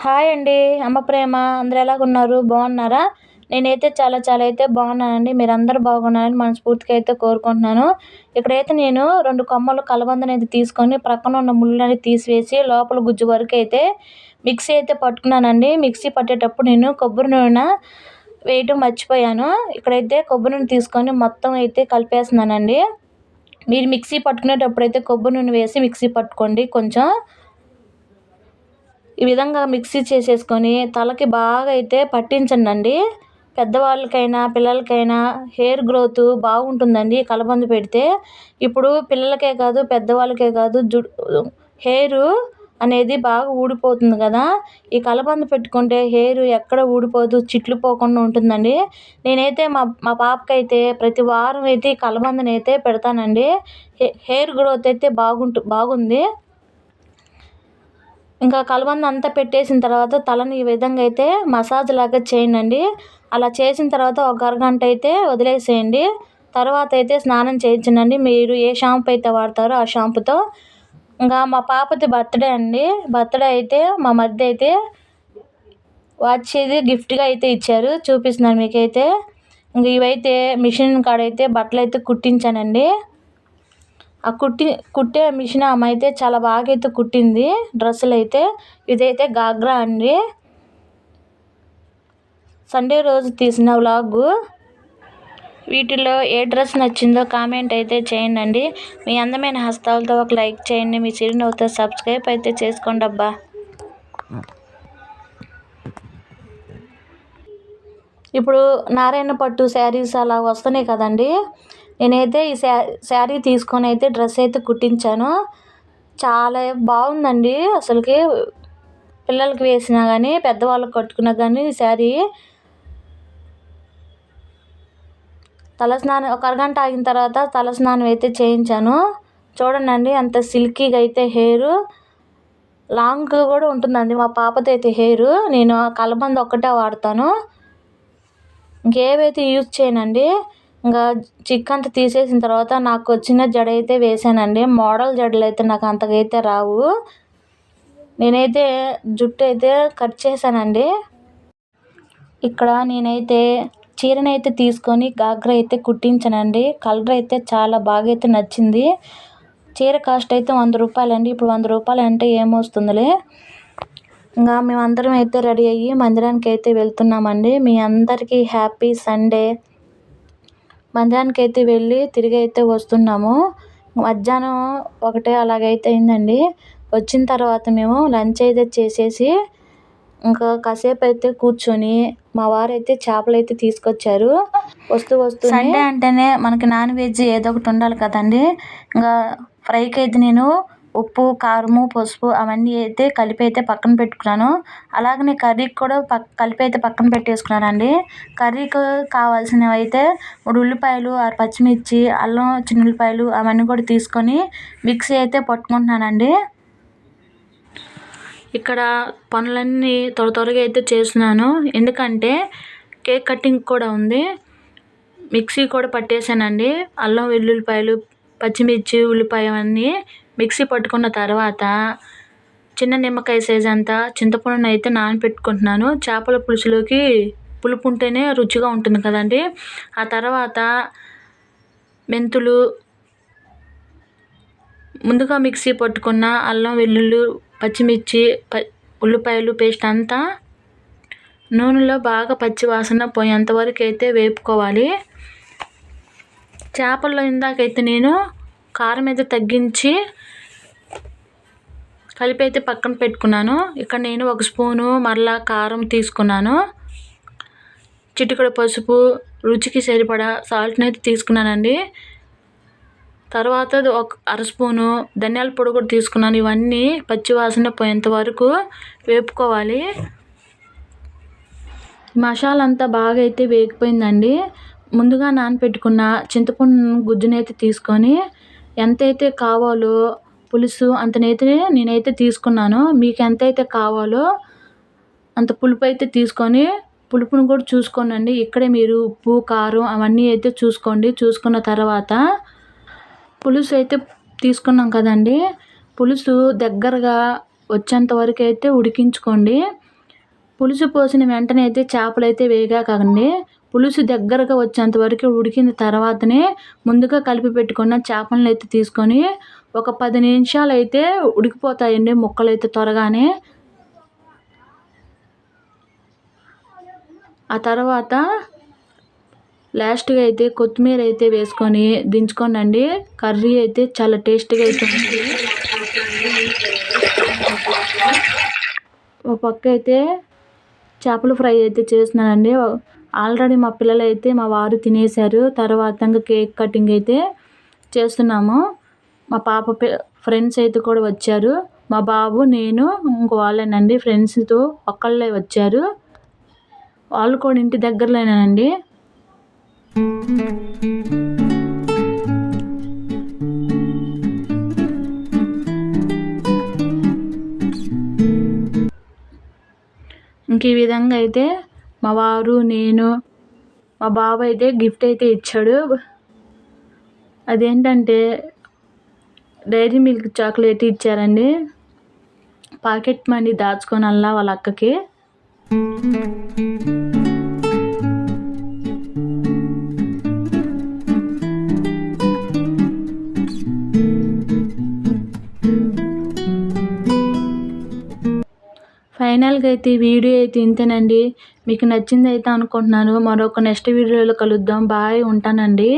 Hi అండి. అమ్మ ప్రేమ అందరూ ఎలాగున్నారు? బాగున్నారా? నేనైతే చాలా చాలా అయితే బాగున్నానండి. మీరందరూ బాగున్నారని మనస్ఫూర్తిగా అయితే కోరుకుంటున్నాను. ఇక్కడైతే నేను 2 కొమ్మలు కలబందనైతే తీసుకొని ప్రక్కన ఉన్న ముళ్ళని తీసివేసి లోపల గుజ్జు వరకైతే మిక్సీ అయితే పట్టుకున్నానండి. మిక్సీ పట్టేటప్పుడు నేను కొబ్బరి నూనె వేయటం మర్చిపోయాను. ఇక్కడైతే కొబ్బరి నూనె తీసుకొని మొత్తం అయితే కలిపేస్తున్నానండి. మీరు మిక్సీ పట్టుకునేటప్పుడైతే కొబ్బరి నూనె వేసి మిక్సీ పట్టుకోండి కొంచెం. ఈ విధంగా మిక్సీ చేసేసుకొని తలకి బాగా అయితే పట్టించండి. పెద్దవాళ్ళకైనా పిల్లలకైనా హెయిర్ గ్రోత్ బాగుంటుందండి కలబంద పెడితే. ఇప్పుడు పిల్లలకే కాదు పెద్దవాళ్ళకే కాదు హెయిర్ అనేది బాగా ఊడిపోతుంది కదా. ఈ కలబంద పెట్టుకుంటే హెయిర్ ఎక్కడ ఊడిపోదు, చిట్లు పోకుండా ఉంటుందండి. నేనైతే మా మా పాపకైతే ప్రతి వారం అయితే ఈ కలబందనైతే పెడతానండి. హెయిర్ గ్రోత్ అయితే బాగుంది. ఇంకా కలబంద అంతా పెట్టేసిన తర్వాత తలని ఈ విధంగా అయితే మసాజ్ లాగా చేయండి. అలా చేసిన తర్వాత ఒక అరగంట అయితే వదిలేసేయండి. తర్వాత అయితే స్నానం చేయించండి. మీరు ఏ షాంపూ అయితే వాడతారో ఆ షాంపూతో. ఇంకా మా పాపది బర్త్డే అండి. బర్త్డే అయితే మా మరిది అయితే వాచ్ ఇది గిఫ్ట్గా అయితే ఇచ్చారు. చూపిస్తున్నాను మీకైతే. ఇంక ఇవైతే మిషన్ కాడైతే బట్టలు అయితే కుట్టించానండి. ఆ కుట్టే మిషన్ ఆమె అయితే చాలా బాగా అయితే కుట్టింది డ్రెస్సులు అయితే. ఇదైతే గాగ్రా అండి. సండే రోజు తీసిన వ్లాగు. వీటిలో ఏ డ్రెస్ నచ్చిందో కామెంట్ అయితే చేయండి. మీ అందమైన హస్తాలతో ఒక లైక్ చేయండి. మీ చిరునవ్వుతో సబ్స్క్రైబ్ అయితే చేసుకోండి అబ్బా. ఇప్పుడు నారాయణ పట్టు శారీస్ అలా వస్తున్నాయి కదండి. నేనైతే ఈ శారీ తీసుకొని అయితే డ్రెస్ అయితే కుట్టించాను. చాలా బాగుందండి అసలుకి. పిల్లలకి వేసినా కానీ పెద్దవాళ్ళకి కట్టుకున్నా కానీ ఈ శారీ. తలస్నానం ఒక అరగంట ఆగిన తర్వాత తలస్నానం అయితే చేయించాను. చూడండి అంత సిల్కీగా అయితే హెయిర్ లాంగ్ కూడా ఉంటుందండి మా పాపది అయితే హెయిర్. నేను కలబంద ఒక్కటే వాడతాను, ఇంకేవైతే యూజ్ చేయనండి. ఇంకా చిక్కంతా తీసేసిన తర్వాత నాకు వచ్చిన జడ అయితే వేసానండి. మోడల్ జడలు అయితే నాకు అంతగా అయితే రావు. నేనైతే జుట్టు అయితే కట్ చేశానండి. ఇక్కడ నేనైతే చీరనైతే తీసుకొని గాగ్రా అయితే కుట్టించానండి. కలర్ అయితే చాలా బాగా అయితే నచ్చింది. చీర కాస్ట్ అయితే 100 రూపాయలండి. ఇప్పుడు 100 రూపాయలు అంటే ఏమొస్తుందిలే. ఇంకా మేమందరం అయితే రెడీ అయ్యి మందిరానికి అయితే వెళ్తున్నామండి. మీ అందరికీ హ్యాపీ సండే. మందిరానికి అయితే వెళ్ళి తిరిగి అయితే వస్తున్నాము. మధ్యాహ్నం 1 అలాగైతే అయిందండి. వచ్చిన తర్వాత మేము లంచ్ అయితే చేసేసి ఇంకా కాసేపు అయితే కూర్చొని మా వారైతే చేపలు అయితే తీసుకొచ్చారు. వస్తూ సండే అంటేనే మనకి నాన్ వెజ్ ఏదో ఒకటి ఉండాలి కదండి. ఇంకా ఫ్రైకి అయితే నేను ఉప్పు, కారము, పసుపు అవన్నీ అయితే కలిపి అయితే పక్కన పెట్టుకున్నాను. అలాగనే కర్రీకి కూడా కలిపి అయితే పక్కన పెట్టేసుకున్నానండి. కర్రీకి కావాల్సినవి అయితే 3 ఉల్లిపాయలు, 6 పచ్చిమిర్చి, అల్లం, చిన్నుల్లిపాయలు అవన్నీ కూడా తీసుకొని మిక్సీ అయితే పట్టుకుంటున్నానండి. ఇక్కడ పనులన్నీ త్వరగా అయితే చేస్తున్నాను. ఎందుకంటే కేక్ కటింగ్ కూడా ఉంది. మిక్సీ కూడా పట్టేశానండి. అల్లం, వెల్లుల్లిపాయలు, పచ్చిమిర్చి, ఉల్లిపాయ అవన్నీ మిక్సీ పట్టుకున్న తర్వాత చిన్న నిమ్మకాయ సైజ్ అంతా చింతపండును అయితే నానబెట్టుకుంటున్నాను. చేపల పులుసులోకి పులుపు ఉంటేనే రుచిగా ఉంటుంది కదండి. ఆ తర్వాత మెంతులు, ముందుగా మిక్సీ పట్టుకున్న అల్లం, వెల్లుల్లి, పచ్చిమిర్చి, ఉల్లిపాయలు పేస్ట్ అంతా నూనెలో బాగా పచ్చి వాసన పోయేంత వరకు అయితే వేపుకోవాలి. చేపల్లో ఇందాకైతే నేను కారం అయితే తగ్గించి కలిపి అయితే పక్కన పెట్టుకున్నాను. ఇక్కడ నేను 1 స్పూను మరలా కారం తీసుకున్నాను. చిటికెడు పసుపు, రుచికి సరిపడా సాల్ట్ని అయితే తీసుకున్నానండి. తర్వాత 1/2 స్పూను ధనియాల పొడి కూడా తీసుకున్నాను. ఇవన్నీ పచ్చివాసన పోయేంత వరకు వేపుకోవాలి. మసాలా అంతా బాగా అయితే వేగిపోయిందండి. ముందుగా నానబెట్టుకున్న చింతపండు గుజ్జునైతే తీసుకొని ఎంతైతే కావాలో పులుసు అంతనైతే నేనైతే తీసుకున్నాను. మీకు ఎంతైతే కావాలో అంత పులుపు అయితే తీసుకొని పులుపును కూడా చూసుకోండి. ఇక్కడే మీరు ఉప్పు, కారం అవన్నీ అయితే చూసుకోండి. చూసుకున్న తర్వాత పులుసు అయితే తీసుకున్నాం కదండి. పులుసు దగ్గరగా వచ్చేంత వరకు అయితే ఉడికించుకోండి. పులుసు పోసిన వెంటనే అయితే చేపలైతే వేగాకండి. పులుసు దగ్గరగా వచ్చేంత వరకు ఉడికిన తర్వాతనే ముందుగా కలిపి పెట్టుకున్న చేపలనైతే తీసుకొని ఒక 10 నిమిషాలైతే ఉడికిపోతాయండి ముక్కలైతే త్వరగానే. ఆ తర్వాత లాస్ట్‌గా అయితే కొత్తిమీర అయితే వేసుకొని దించుకోండండి. కర్రీ అయితే చాలా టేస్ట్‌గా అయితే ఉంటుంది. ఒక పక్క అయితే చేపల ఫ్రై అయితే చేస్తున్నానండి. ఆల్రెడీ మా పిల్లలైతే మా వారు తినేశారు. తర్వాత ఇంక కేక్ కటింగ్ అయితే చేస్తున్నాము. మా పాప ఫ్రెండ్స్ అయితే కూడా వచ్చారు. మా బాబు, నేను ఇంక వాళ్ళేనండి ఫ్రెండ్స్‌తో ఒక్కళ్ళే వచ్చారు. వాళ్ళు కూడా ఇంటి దగ్గరలోనేనండి. ఇంక ఈ విధంగా అయితే మా వారు, నేను, మా బాబు అయితే గిఫ్ట్ అయితే ఇచ్చాడు. అదేంటంటే డైరీ మిల్క్ చాక్లెట్ ఇచ్చారండి. పాకెట్ మనీ దాచుకోనల్లా వాళ్ళ అక్కకి. ఫైనల్‌గా అయితే ఈ వీడియో అయితే ఇంతేనండి. మీకు నచ్చిందైతే అనుకుంటున్నాను. మరొక నెక్స్ట్ వీడియోలో కలుద్దాం. బాయ్, ఉంటానండి.